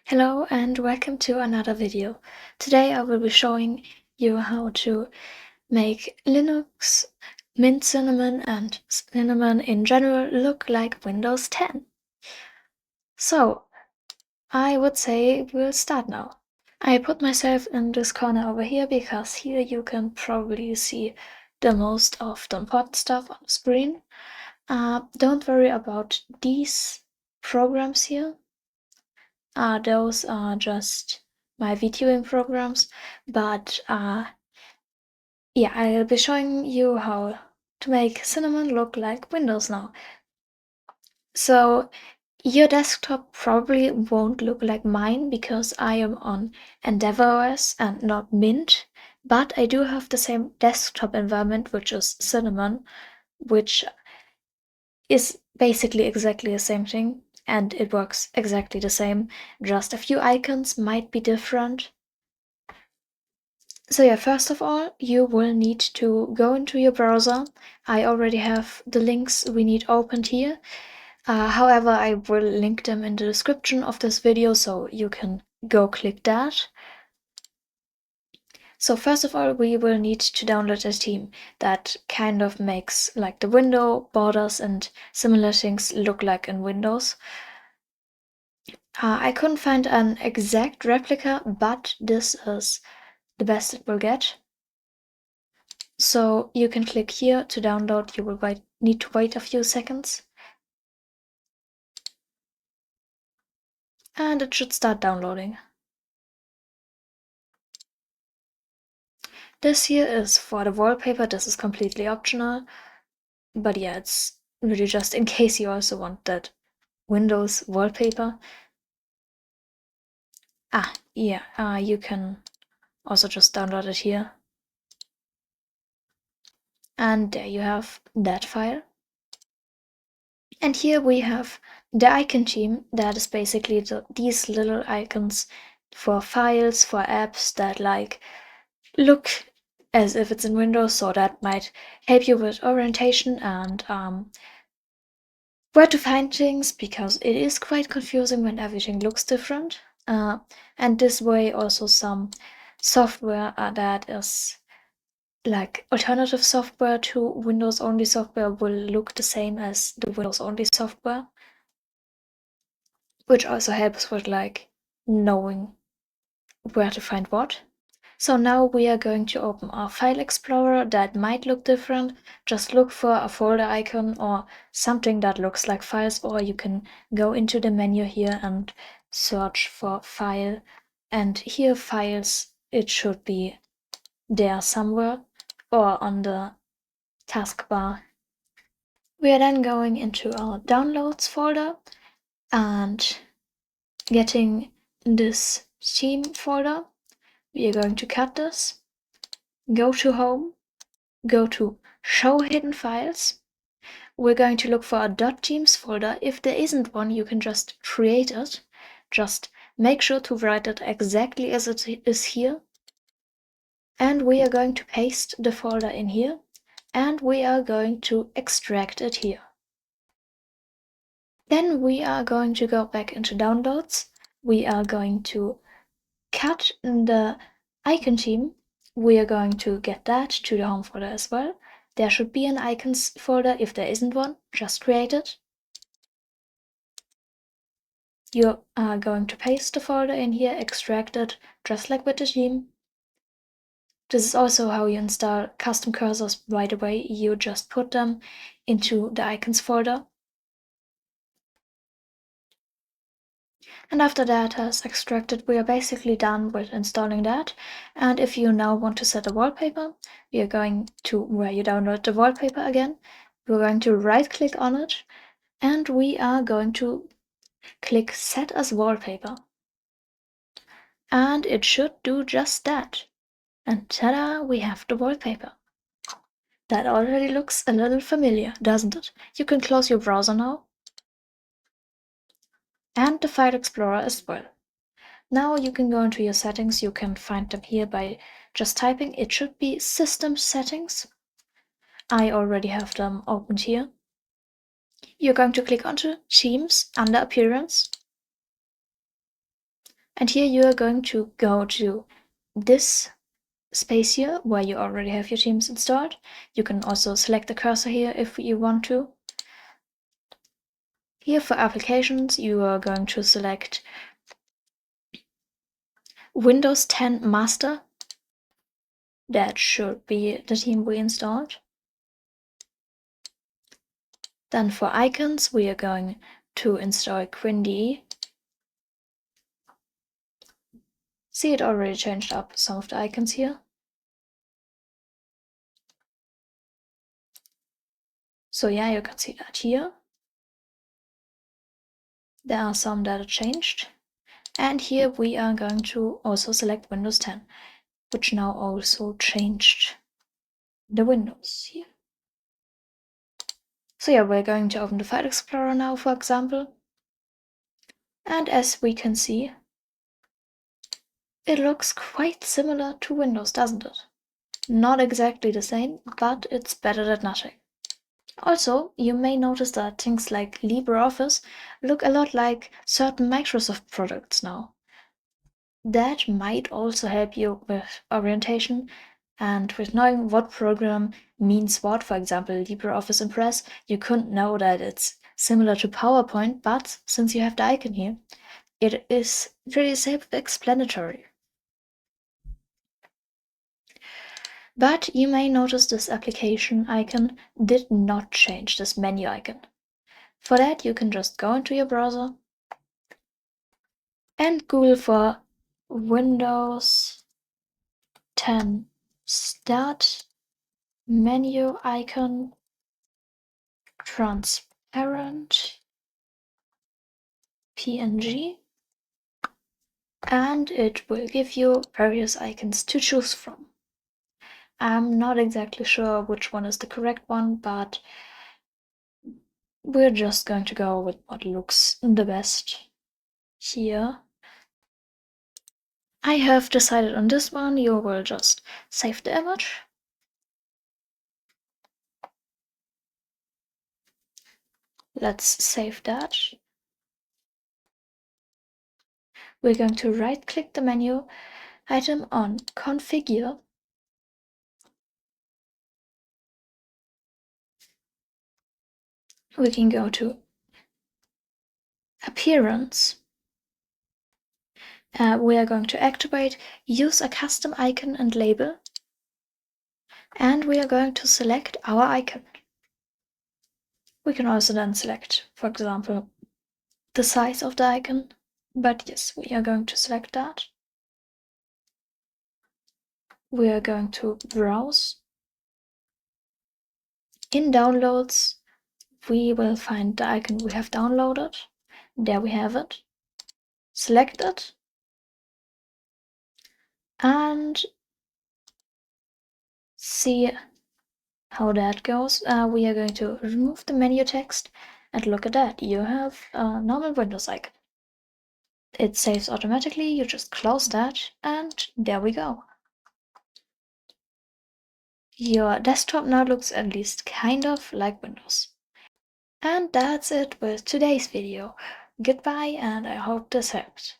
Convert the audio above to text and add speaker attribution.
Speaker 1: Hello and welcome to another video. Today I will be showing you how to make Linux, Mint Cinnamon and Cinnamon in general look like Windows 10. So I would say we'll start now. I put myself in this corner over here because here you can probably see the most of the important stuff on the screen. Don't worry about these programs here. Those are just my videoing programs, but yeah, I'll be showing you how to make Cinnamon look like Windows now. So your desktop probably won't look like mine because I am on EndeavourOS and not Mint, but I do have the same desktop environment, which is Cinnamon, which is basically exactly the same thing, and it works exactly the same, just a few icons might be different. So yeah, first of all, you will need to go into your browser. I already have the links we need opened here. However, I will link them in the description of this video, so you can go click that. So first of all, we will need to download a theme that kind of makes like the window borders and similar things look like in Windows. I couldn't find an exact replica, but this is the best it will get. So you can click here to download. You will need to wait a few seconds. And it should start downloading. This here is for the wallpaper. This is completely optional. But yeah, it's really just in case you also want that Windows wallpaper. Yeah, you can also just download it here. And there you have that file. And here we have the icon theme that is basically these little icons for files, for apps that like look as if it's in Windows, so that might help you with orientation and where to find things, because it is quite confusing when everything looks different. And this way also some software that is like alternative software to Windows only software will look the same as the Windows only software, which also helps with like knowing where to find what. So now we are going to open our file explorer that might look different. Just look for a folder icon or something that looks like files, or you can go into the menu here and search for file. And here files, it should be there somewhere or on the taskbar. We are then going into our downloads folder and getting this theme folder. We are going to cut this, go to home, go to show hidden files. We're going to look for a .themes folder. If there isn't one, you can just create it. Just make sure to write it exactly as it is here. And we are going to paste the folder in here. And we are going to extract it here. Then we are going to go back into downloads. We are going to cut the icon theme. We are going to get that to the home folder as well. There should be an icons folder. If there isn't one, just create it. You are going to paste the folder in here, extract it, just like with the theme. This is also how you install custom cursors right away. You just put them into the icons folder. And after that has extracted, we are basically done with installing that. And if you now want to set a wallpaper, we are going to where you download the wallpaper again. We're going to right click on it and we are going to click set as wallpaper. And it should do just that. And ta-da, we have the wallpaper. That already looks a little familiar, doesn't it? You can close your browser now. And the file explorer as well. Now you can go into your settings. You can find them here by just typing. It should be system settings. I already have them opened here. You're going to click onto themes under appearance. And here you are going to go to this space here where you already have your themes installed. You can also select the cursor here if you want to. Here for applications, you are going to select Windows 10 Master. That should be the theme we installed. Then for icons, we are going to install Kdenlive. See, it already changed up some of the icons here. So yeah, you can see that here. There are some that are changed. And here we are going to also select Windows 10, which now also changed the windows here. So yeah, we're going to open the File Explorer now, for example. And as we can see, it looks quite similar to Windows, doesn't it? Not exactly the same, but it's better than nothing. Also, you may notice that things like LibreOffice look a lot like certain Microsoft products now. That might also help you with orientation and with knowing what program means what. For example, LibreOffice Impress, you couldn't know that it's similar to PowerPoint, but since you have the icon here, it is pretty self-explanatory. But you may notice this application icon did not change, this menu icon. For that, you can just go into your browser and Google for Windows 10 Start Menu Icon Transparent PNG, and it will give you various icons to choose from. I'm not exactly sure which one is the correct one, but we're just going to go with what looks the best here. I have decided on this one. You will just save the image. Let's save that. We're going to right-click the menu item on Configure. We can go to Appearance. We are going to activate Use a custom icon and label. And we are going to select our icon. We can also then select, for example, the size of the icon. But yes, we are going to select that. We are going to browse. In Downloads, we will find the icon we have downloaded. There we have it. Select it. And see how that goes. We are going to remove the menu text, and look at that, you have a normal Windows icon. It saves automatically, you just close that, and there we go. Your desktop now looks at least kind of like Windows. And that's it with today's video. Goodbye, and I hope this helped.